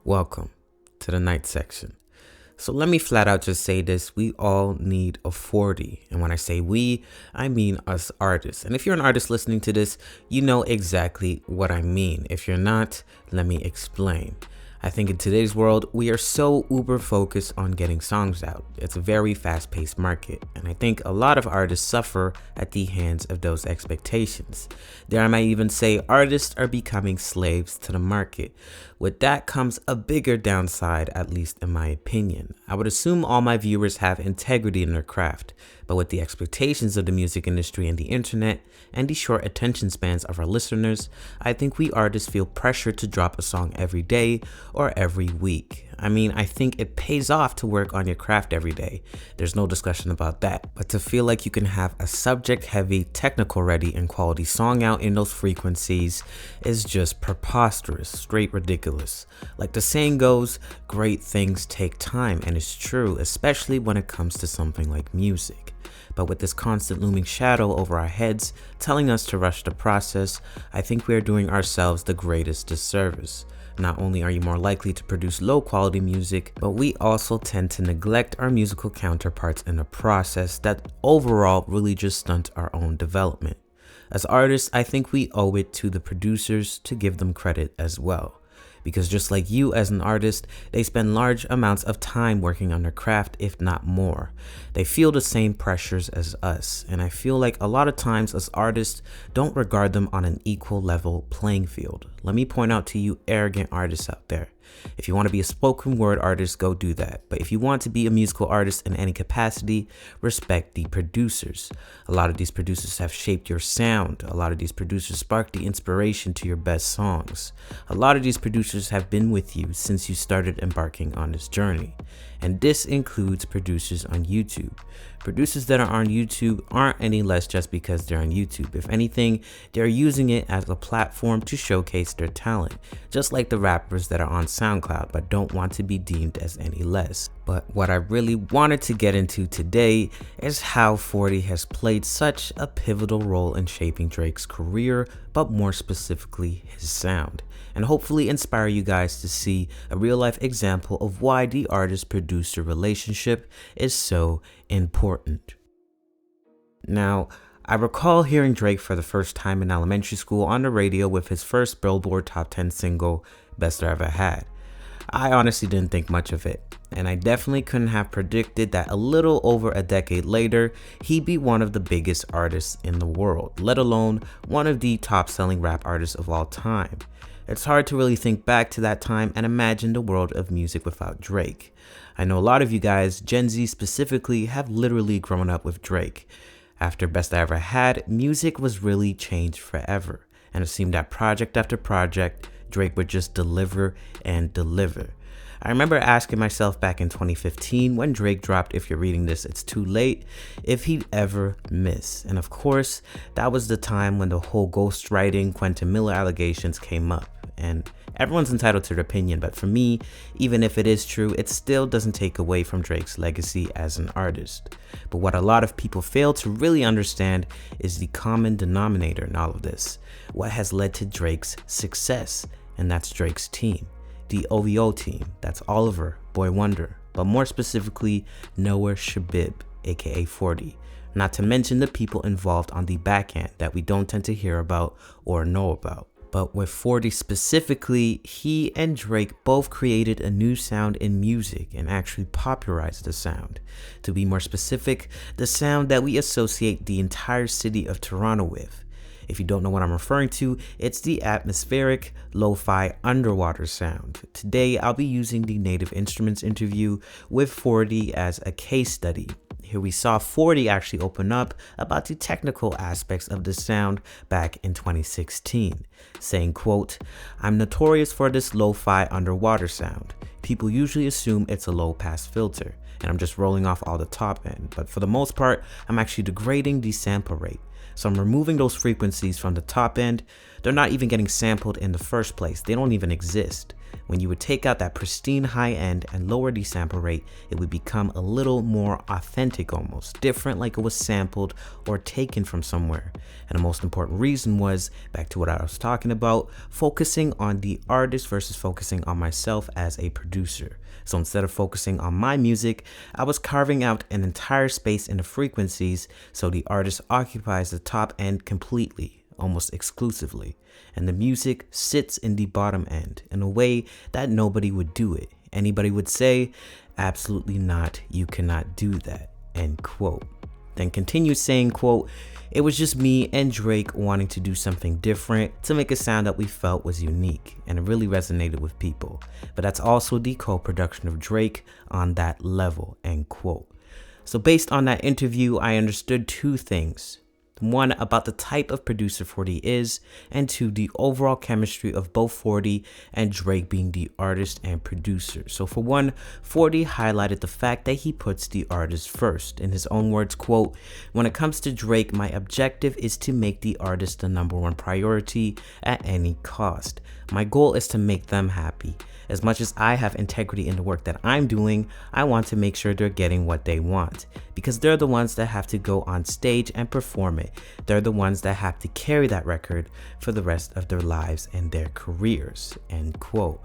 Welcome to the night section. So let me flat out just say this. We all need a 40. And when I say we, I mean us artists. And if you're an artist listening to this, you know exactly what I mean. If you're not, let me explain. I think in today's world, we are so uber focused on getting songs out. It's a very fast-paced market, and I think a lot of artists suffer at the hands of those expectations. There I might even say artists are becoming slaves to the market. With that comes a bigger downside, at least in my opinion. I would assume all my viewers have integrity in their craft, but with the expectations of the music industry and the internet, and the short attention spans of our listeners, I think we artists feel pressure to drop a song every day or every week. I mean, I think it pays off to work on your craft every day. There's no discussion about that. But to feel like you can have a subject-heavy, technical-ready, and quality song out in those frequencies is just preposterous, straight ridiculous. Like the saying goes, great things take time, and it's true, especially when it comes to something like music. But with this constant looming shadow over our heads, telling us to rush the process, I think we are doing ourselves the greatest disservice. Not only are you more likely to produce low quality music, but we also tend to neglect our musical counterparts in a process that overall really just stunts our own development. As artists, I think we owe it to the producers to give them credit as well. Because just like you as an artist, they spend large amounts of time working on their craft, if not more. They feel the same pressures as us, and I feel like a lot of times as artists don't regard them on an equal level playing field. Let me point out to you arrogant artists out there. If you want to be a spoken word artist, go do that. But if you want to be a musical artist in any capacity, respect the producers. A lot of these producers have shaped your sound. A lot of these producers sparked the inspiration to your best songs. A lot of these producers have been with you since you started embarking on this journey. And this includes producers on YouTube. Producers that are on YouTube aren't any less just because they're on YouTube. If anything, they're using it as a platform to showcase their talent, just like the rappers that are on SoundCloud but don't want to be deemed as any less. But what I really wanted to get into today is how 40 has played such a pivotal role in shaping Drake's career, but more specifically his sound, and hopefully inspire you guys to see a real life example of why the artist-producer relationship is so important. Now, I recall hearing Drake for the first time in elementary school on the radio with his first Billboard Top 10 single, Best I Ever Had. I honestly didn't think much of it, and I definitely couldn't have predicted that a little over a decade later, he'd be one of the biggest artists in the world, let alone one of the top-selling rap artists of all time. It's hard to really think back to that time and imagine the world of music without Drake. I know a lot of you guys, Gen Z specifically, have literally grown up with Drake. After Best I Ever Had, music was really changed forever, and it seemed that project after project, Drake would just deliver and deliver. I remember asking myself back in 2015 when Drake dropped If You're Reading This, It's Too Late, if he'd ever miss. And of course, that was the time when the whole ghostwriting Quentin Miller allegations came up. And everyone's entitled to their opinion, but for me, even if it is true, it still doesn't take away from Drake's legacy as an artist. But what a lot of people fail to really understand is the common denominator in all of this. What has led to Drake's success, and that's Drake's team. The OVO team, that's Oliver, Boy Wonder, but more specifically, Noah Shabib, aka 40. Not to mention the people involved on the back end that we don't tend to hear about or know about. But with 40 specifically, he and Drake both created a new sound in music and actually popularized the sound. To be more specific, the sound that we associate the entire city of Toronto with. If you don't know what I'm referring to, it's the atmospheric, lo-fi, underwater sound. Today, I'll be using the Native Instruments interview with 40 as a case study. Here we saw 40 actually open up about the technical aspects of the sound back in 2016, saying, quote, "I'm notorious for this lo-fi underwater sound. People usually assume it's a low-pass filter, and I'm just rolling off all the top end, but for the most part, I'm actually degrading the sample rate. So I'm removing those frequencies from the top end. They're not even getting sampled in the first place. They don't even exist. When you would take out that pristine high end and lower the sample rate, it would become a little more authentic, almost different, like it was sampled or taken from somewhere. And the most important reason was, back to what I was talking about, focusing on the artist versus focusing on myself as a producer. So instead of focusing on my music, I was carving out an entire space in the frequencies so the artist occupies the top end completely, almost exclusively, and the music sits in the bottom end in a way that nobody would do it. Anybody would say, absolutely not, you cannot do that, end quote. Then continues saying, quote, it was just me and Drake wanting to do something different to make a sound that we felt was unique, and it really resonated with people. But that's also the co-production of Drake on that level, end quote. So based on that interview, I understood two things. One, about the type of producer 40 is, and two, the overall chemistry of both 40 and Drake being the artist and producer. So for one, 40 highlighted the fact that he puts the artist first. In his own words, quote, when it comes to Drake, my objective is to make the artist the #1 priority at any cost. My goal is to make them happy. As much as I have integrity in the work that I'm doing, I want to make sure they're getting what they want, because they're the ones that have to go on stage and perform it. They're the ones that have to carry that record for the rest of their lives and their careers, end quote.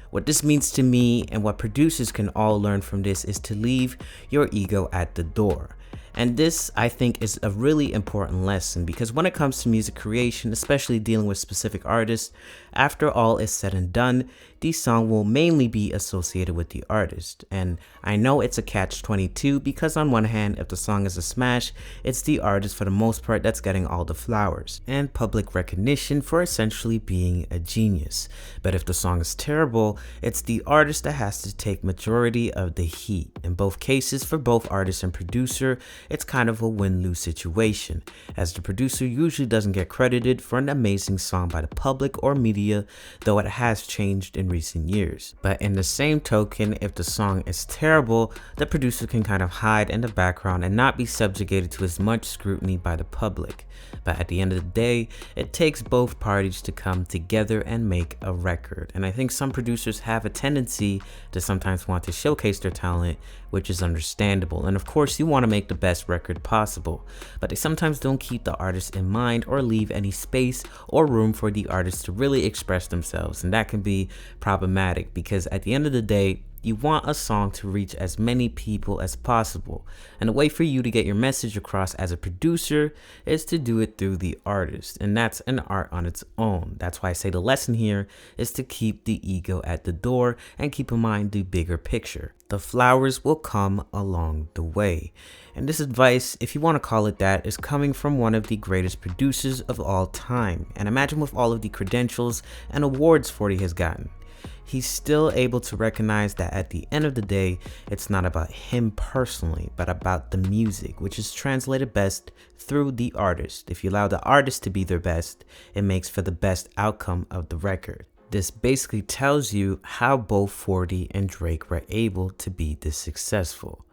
What this means to me, and what producers can all learn from this, is to leave your ego at the door. And this, I think, is a really important lesson, because when it comes to music creation, especially dealing with specific artists, after all is said and done, the song will mainly be associated with the artist. And I know it's a catch-22, because on one hand, if the song is a smash, it's the artist for the most part that's getting all the flowers and public recognition for essentially being a genius. But if the song is terrible, it's the artist that has to take majority of the heat. In both cases, for both artist and producer, it's kind of a win-lose situation, as the producer usually doesn't get credited for an amazing song by the public or media, though it has changed in recent years. But in the same token, if the song is terrible, the producer can kind of hide in the background and not be subjugated to as much scrutiny by the public. But at the end of the day, it takes both parties to come together and make a record. And I think some producers have a tendency to sometimes want to showcase their talent, which is understandable. And of course, you want to make the best record possible, but they sometimes don't keep the artist in mind or leave any space or room for the artist to really express themselves. And that can be problematic, because at the end of the day, you want a song to reach as many people as possible. And the way for you to get your message across as a producer is to do it through the artist. And that's an art on its own. That's why I say the lesson here is to keep the ego at the door and keep in mind the bigger picture. The flowers will come along the way. And this advice, if you want to call it that, is coming from one of the greatest producers of all time. And imagine with all of the credentials and awards 40 has gotten, he's still able to recognize that at the end of the day, it's not about him personally, but about the music, which is translated best through the artist. If you allow the artist to be their best, it makes for the best outcome of the record. This basically tells you how both 40 and Drake were able to be this successful.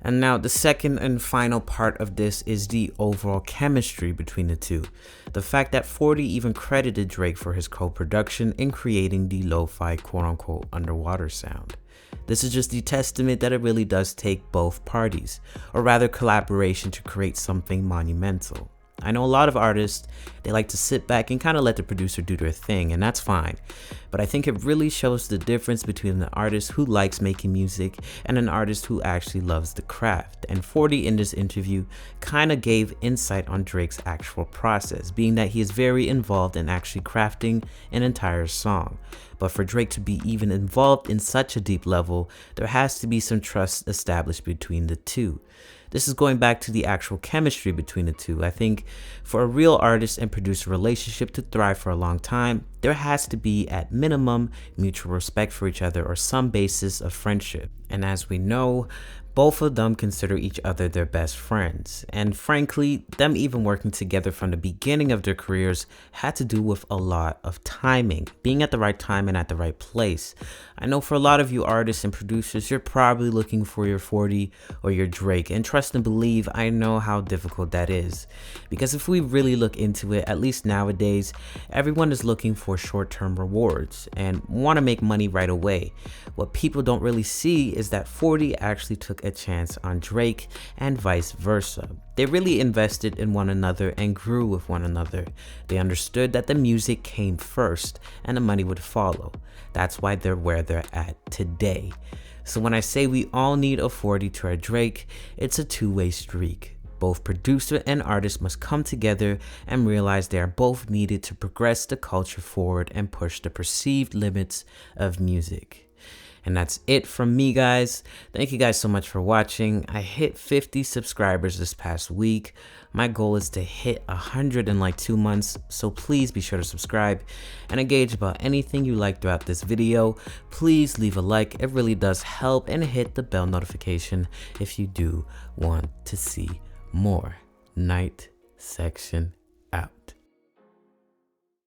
And now the second and final part of this is the overall chemistry between the two. The fact that 40 even credited Drake for his co-production in creating the lo-fi quote-unquote underwater sound. This is just the testament that it really does take both parties, or rather collaboration, to create something monumental. I know a lot of artists, they like to sit back and kind of let the producer do their thing, and that's fine. But I think it really shows the difference between an artist who likes making music and an artist who actually loves the craft. And 40 in this interview kind of gave insight on Drake's actual process, being that he is very involved in actually crafting an entire song. But for Drake to be even involved in such a deep level, there has to be some trust established between the two. This is going back to the actual chemistry between the two. I think for a real artist and producer relationship to thrive for a long time, there has to be at minimum mutual respect for each other or some basis of friendship. And as we know, Both of them consider each other their best friends, and frankly, them even working together from the beginning of their careers had to do with a lot of timing, being at the right time and at the right place. I know for a lot of you artists and producers, you're probably looking for your 40 or your Drake, and trust and believe, I know how difficult that is. Because if we really look into it, at least nowadays, everyone is looking for short-term rewards and want to make money right away. What people don't really see is that 40 actually took a chance on Drake and vice versa. They really invested in one another and grew with one another. They understood that the music came first and the money would follow. That's why they're where they're at today. So when I say we all need a 40 to our Drake, it's a two-way streak. Both producer and artist must come together and realize they are both needed to progress the culture forward and push the perceived limits of music. And that's it from me, guys. Thank you guys so much for watching. I hit 50 subscribers this past week. My goal is to hit 100 in like 2 months, so please be sure to subscribe and engage about anything you like throughout this video. Please leave a like, it really does help, and hit the bell notification if you do want to see more. Night Section out.